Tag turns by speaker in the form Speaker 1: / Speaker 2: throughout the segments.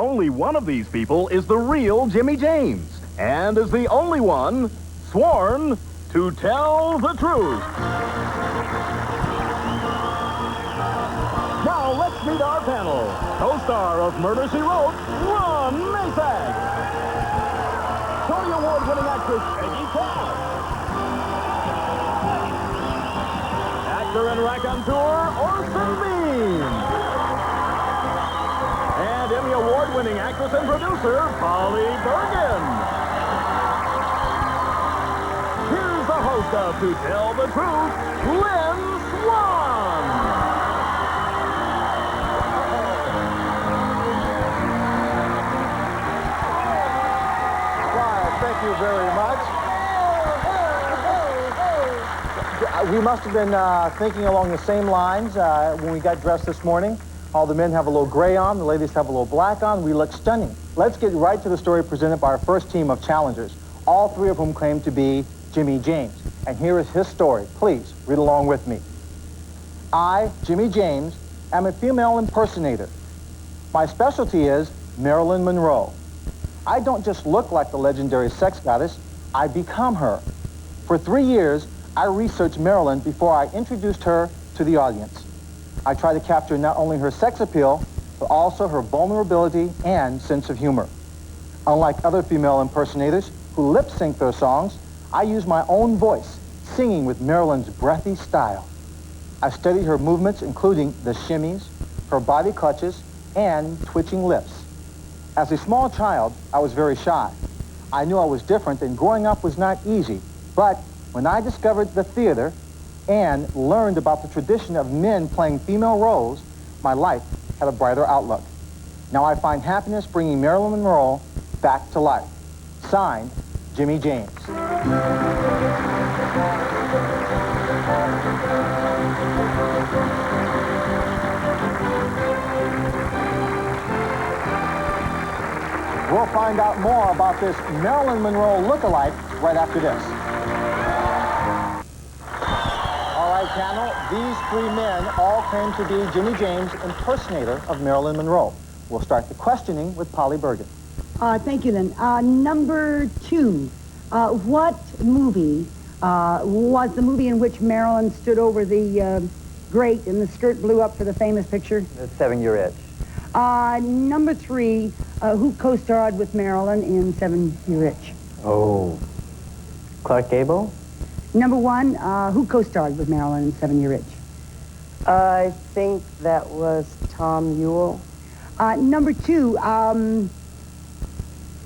Speaker 1: only one of these people is the real Jimmy James, and is the only one sworn to tell the truth. Now let's meet our panel. Co-star of Murder, She Wrote, Ron Masak. Tony Award-winning actress Peggy Cass. Actor and raconteur Orson Bean. And Emmy Award-winning actress and producer Polly Bergen. Here's the host of To Tell the Truth, Lynn Swan.
Speaker 2: Thank you very much. We must have been thinking along the same lines when we got dressed this morning. All the men have a little gray on, the ladies have a little black on. We look stunning. Let's get right to the story presented by our first team of challengers, all three of whom claim to be Jimmy James. And here is his story. Please, read along with me. I, Jimmy James, am a female impersonator. My specialty is Marilyn Monroe. I don't just look like the legendary sex goddess, I become her. For 3 years, I researched Marilyn before I introduced her to the audience. I try to capture not only her sex appeal, but also her vulnerability and sense of humor. Unlike other female impersonators who lip-sync their songs, I use my own voice, singing with Marilyn's breathy style. I studied her movements, including the shimmies, her body clutches, and twitching lips. As a small child, I was very shy. I knew I was different, and growing up was not easy. But when I discovered the theater and learned about the tradition of men playing female roles, my life had a brighter outlook. Now I find happiness bringing Marilyn Monroe back to life. Signed, Jimmy James. We'll find out more about this Marilyn Monroe look-alike right after this. All right, panel, these three men all claim to be Jimmy James, impersonator of Marilyn Monroe. We'll start the questioning with Polly Bergen.
Speaker 3: Thank you, then. Number 2, what movie was the movie in which Marilyn stood over the grate and the skirt blew up for the famous picture?
Speaker 4: The 7-Year Itch.
Speaker 3: Number 3, who co-starred with Marilyn in 7-Year Itch?
Speaker 4: Oh, Clark Gable?
Speaker 3: Number 1, who co-starred with Marilyn in 7-Year Itch?
Speaker 4: I think that was Tom Ewell.
Speaker 3: Number 2,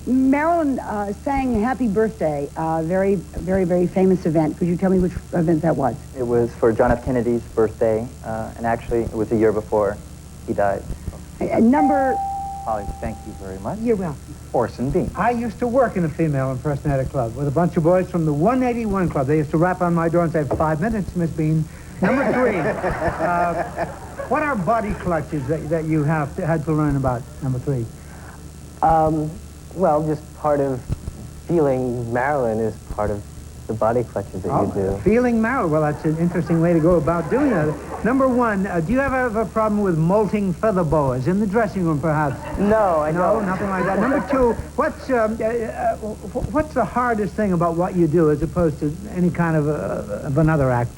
Speaker 3: Marilyn sang Happy Birthday, very, very, very famous event. Could you tell me which event that was?
Speaker 4: It was for John F. Kennedy's birthday, and actually it was a year before he died.
Speaker 3: Number...
Speaker 2: Polly, thank you very much.
Speaker 3: You're welcome.
Speaker 2: Orson Bean.
Speaker 5: I used to work in a female impersonator club with a bunch of boys from the 181 Club. They used to rap on my door and say, 5 minutes, Miss Bean. Number 3, what are body clutches that you had to learn about, number 3?
Speaker 4: Well, just part of feeling Marilyn is part of the body clutches that you do.
Speaker 5: Feeling Marilyn. Well, that's an interesting way to go about doing that. Number 1, do you ever have a problem with molting feather boas in the dressing room, perhaps?
Speaker 4: No, I don't.
Speaker 5: No, nothing like that. Number 2, what's the hardest thing about what you do as opposed to any kind of another act?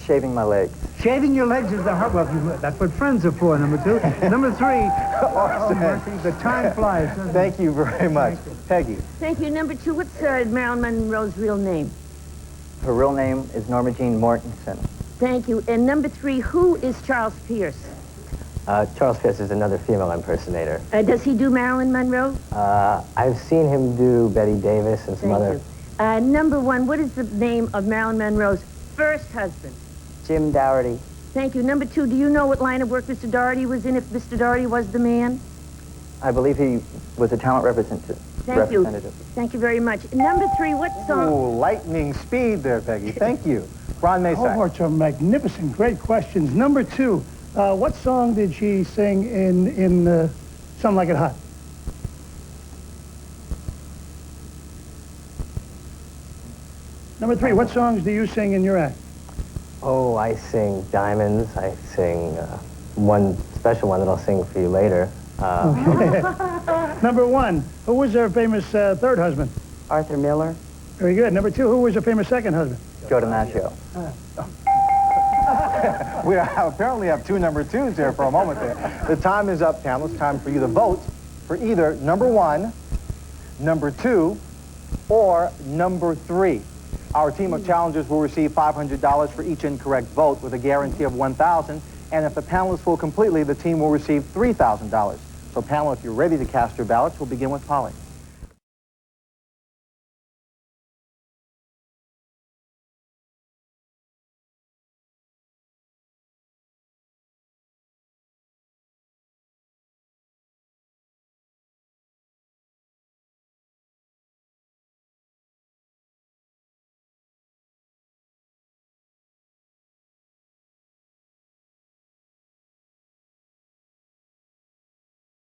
Speaker 4: Shaving my legs.
Speaker 5: Shaving your legs is the hard... Well, that's what friends are for, number 2. Number 3, mercy, the time flies.
Speaker 2: Thank you very much. Peggy.
Speaker 6: Thank you. Number 2, what's Marilyn Monroe's real name?
Speaker 4: Her real name is Norma Jean Mortensen.
Speaker 6: Thank you. And number 3, who is Charles Pierce?
Speaker 4: Charles Pierce is another female impersonator.
Speaker 6: Does he do Marilyn Monroe?
Speaker 4: I've seen him do Betty Davis and some other...
Speaker 6: Number 1, what is the name of Marilyn Monroe's first husband?
Speaker 4: Jim Dougherty.
Speaker 6: Thank you. Number 2, do you know what line of work Mr. Dougherty was in, if Mr. Dougherty was the man?
Speaker 4: I believe he was a talent representative.
Speaker 6: Thank you. Thank you very much. Number 3, what song?
Speaker 2: Oh, lightning speed there, Peggy. Thank you. Ron Masak.
Speaker 7: Oh, some magnificent, great questions. Number 2, what song did she sing in Some Like It Hot? Number 3, what songs do you sing in your act?
Speaker 4: Oh, I sing Diamonds. I sing one special one that I'll sing for you later.
Speaker 7: Number 1, who was her famous third husband?
Speaker 8: Arthur Miller.
Speaker 7: Very good. Number 2, who was her famous second husband?
Speaker 4: Joe DiMaggio.
Speaker 2: We apparently have 2 number 2s here for a moment there. The time is up, panel. It's time for you to vote for either number 1, number 2, or number 3. Our team of challengers will receive $500 for each incorrect vote with a guarantee of $1,000. And if the panel is full completely, the team will receive $3,000. So panel, if you're ready to cast your ballots, we'll begin with Polly.